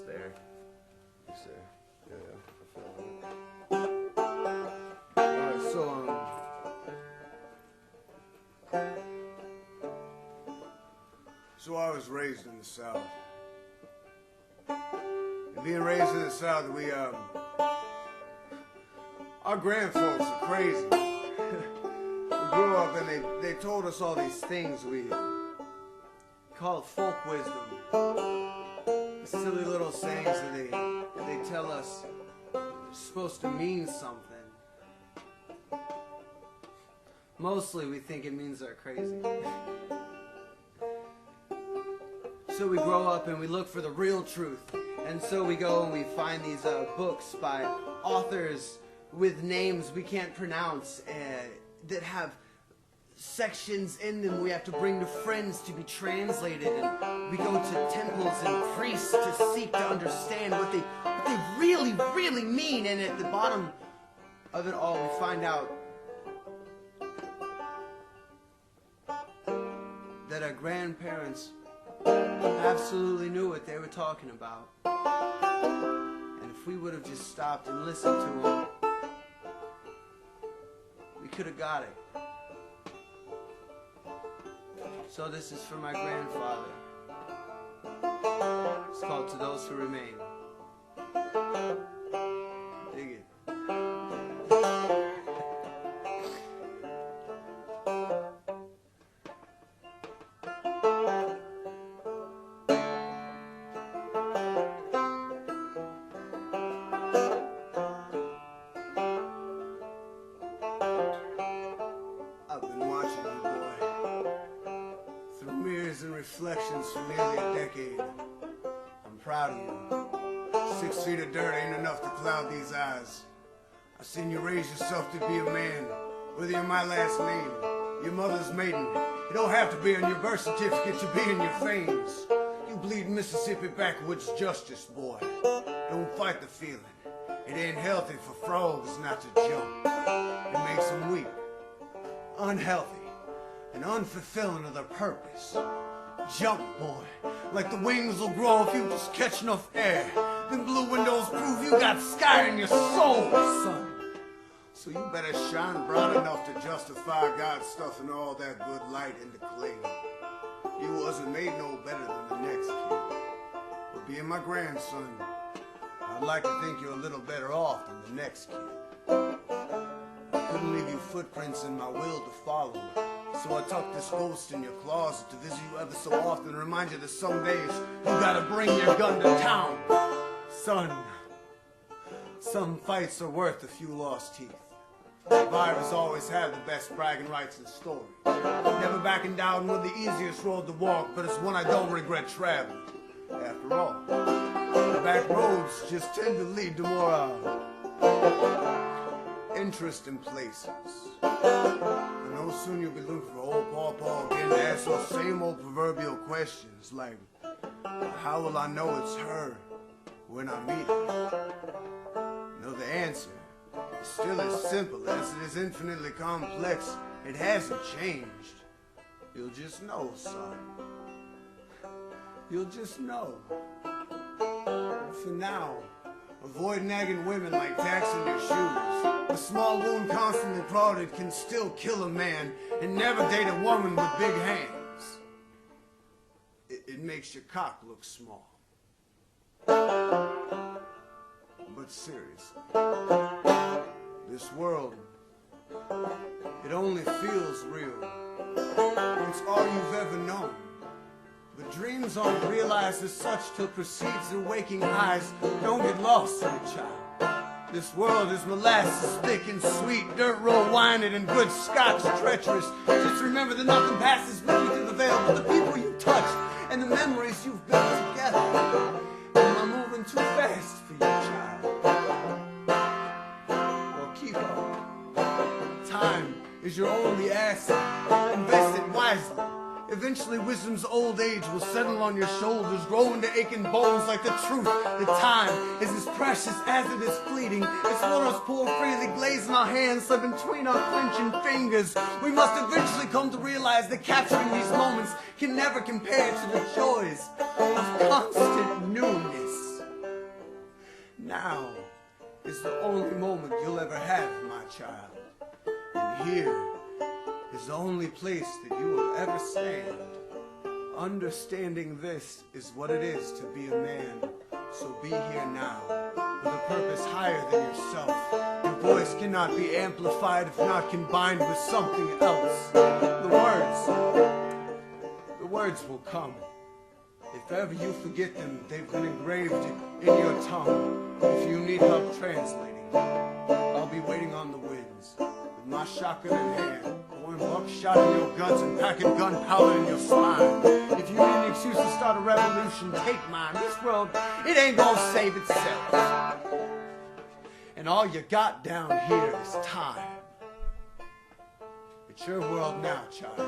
almost there. You say, yeah, I feel it. Alright, so I was raised in the South. And being raised in the South, our grandfolks are crazy. We grew up and they told us all these things we call it folk wisdom. The silly little sayings that they tell us are supposed to mean something. Mostly we think it means they're crazy. So we grow up and we look for the real truth. And so we go and we find these books by authors with names we can't pronounce that have sections in them we have to bring to friends to be translated, and we go to temples and priests to seek to understand what they really, really mean. And at the bottom of it all, we find out that our grandparents absolutely knew what they were talking about. And if we would have just stopped and listened to them, we could have got it. So this is for my grandfather. It's called To Those Who Remain. Dig it. I've been watching you, boy, through mirrors and reflections for nearly a decade. I'm proud of you. 6 feet of dirt ain't enough to cloud these eyes. I've seen you raise yourself to be a man, whether you're my last name, your mother's maiden. You don't have to be on your birth certificate to be in your fames. You bleed Mississippi backwoods justice, boy. Don't fight the feeling. It ain't healthy for frogs not to jump. It makes them weak, unhealthy, and unfulfilling of their purpose. Jump, boy, like the wings will grow if you just catch enough air. Them blue windows prove you got sky in your soul, son. So you better shine bright enough to justify God stuffing all that good light into clay. You wasn't made no better than the next kid. But being my grandson, I'd like to think you're a little better off than the next kid. I couldn't leave you footprints in my will to follow. So I tucked this ghost in your closet to visit you ever so often and remind you that some days you gotta bring your gun to town. Son, some fights are worth a few lost teeth. Survivors always have the best bragging rights in story. Never backing down was the easiest road to walk, but it's one I don't regret traveling. After all, the back roads just tend to lead to more interesting places. I know soon you'll be looking for old Pawpaw again to ask those same old proverbial questions like, how will I know it's her when I meet her? No, the answer is still as simple as it is infinitely complex. It hasn't changed. You'll just know, son. You'll just know. For now, avoid nagging women like taxing your shoes. A small wound constantly prodded can still kill a man, and never date a woman with big hands. It makes your cock look small. But seriously, this world, it only feels real. It's all you've ever known. But dreams aren't realized as such till precedes their waking eyes. Don't get lost in it, child. This world is molasses, thick and sweet, dirt road winding, and good scotch treacherous. Just remember that nothing passes with you through the veil but the people you touched and the memories you've built together. Am I moving too fast for you, child? Well, keep up. Time is your only asset. Invest it wisely. Eventually wisdom's old age will settle on your shoulders, grow into aching bones like the truth. The time is as precious as it is fleeting. Its waters pour freely, glazing our hands, slip between our clenching fingers. We must eventually come to realize that capturing these moments can never compare to the joys of constant newness. now is the only moment you'll ever have, my child. And here is the only place that you will ever stand. Understanding this is what it is to be a man. So be here now, with a purpose higher than yourself. Your voice cannot be amplified if not combined with something else. The words will come. If ever you forget them, they've been engraved in your tongue. If you need help translating, I'll be waiting on the winds, with my shotgun in hand, pouring buckshot in your guts and packing gunpowder in your spine. If you need an excuse to start a revolution, take mine. This world, it ain't gonna save itself. And all you got down here is time. It's your world now, child.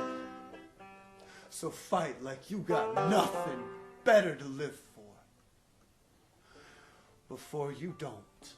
So fight like you got nothing better to live for. Before you don't.